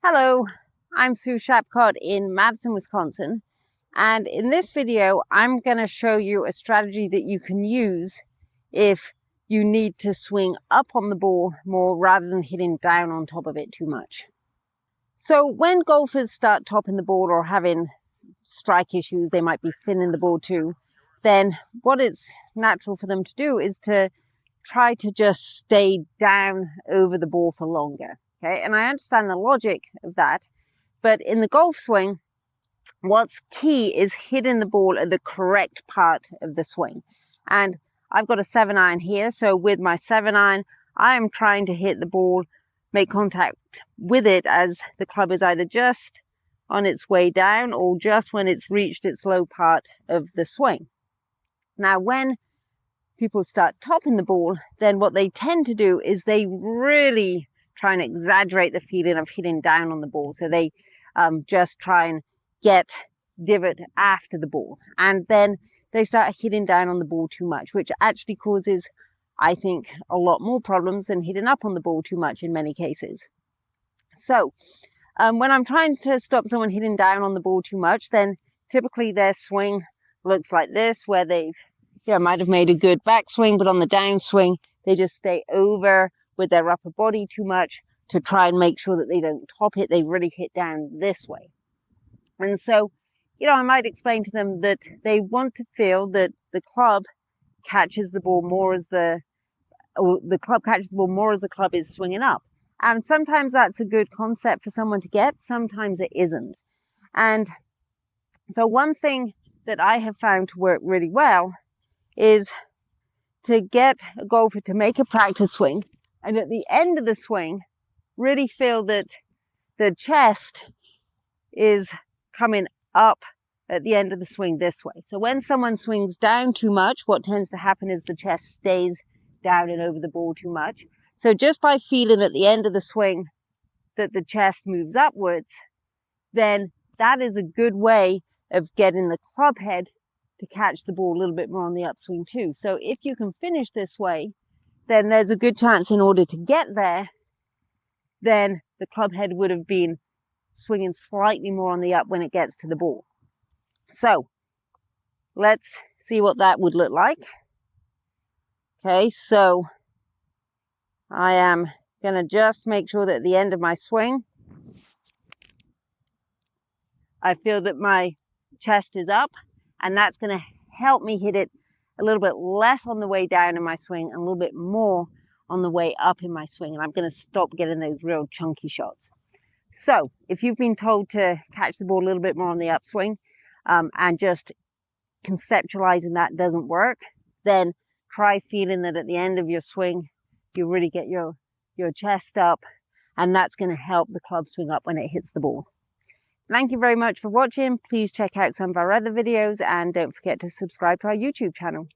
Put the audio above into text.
Hello, I'm Sue Shapcott in Madison, Wisconsin, and in this video I'm going to show you a strategy that you can use if you need to swing up on the ball more rather than hitting down on top of it too much. So when golfers start topping the ball or having strike issues, they might be thinning the ball too, then what it's natural for them to do is to try to just stay down over the ball for longer. Okay, and I understand the logic of that, but in the golf swing, what's key is hitting the ball at the correct part of the swing. And I've got a 7-iron here, so with my 7-iron, I am trying to hit the ball, make contact with it as the club is either just on its way down or just when it's reached its low part of the swing. Now, when people start topping the ball, then what they tend to do is they really try and exaggerate the feeling of hitting down on the ball. So they just try and get divot after the ball. And then they start hitting down on the ball too much, which actually causes, I think, a lot more problems than hitting up on the ball too much in many cases. So when I'm trying to stop someone hitting down on the ball too much, then typically their swing looks like this, where they've might have made a good backswing, but on the downswing, they just stay over with their upper body too much to try and make sure that they don't top it. They really hit down this way. And so, I might explain to them that they want to feel that the club catches the ball more as the club is swinging up. And sometimes that's a good concept for someone to get, sometimes it isn't. And so one thing that I have found to work really well is to get a golfer to make a practice swing, and at the end of the swing, really feel that the chest is coming up at the end of the swing this way. So when someone swings down too much, what tends to happen is the chest stays down and over the ball too much. So just by feeling at the end of the swing that the chest moves upwards, then that is a good way of getting the club head to catch the ball a little bit more on the upswing too. So if you can finish this way, then there's a good chance in order to get there, then the club head would have been swinging slightly more on the up when it gets to the ball. So let's see what that would look like. Okay, so I am going to just make sure that at the end of my swing, I feel that my chest is up, and that's going to help me hit it a little bit less on the way down in my swing and a little bit more on the way up in my swing. And I'm going to stop getting those real chunky shots. So if you've been told to catch the ball a little bit more on the upswing and just conceptualizing that doesn't work, then try feeling that at the end of your swing, you really get your chest up, and that's going to help the club swing up when it hits the ball. Thank you very much for watching. Please check out some of our other videos and don't forget to subscribe to our YouTube channel.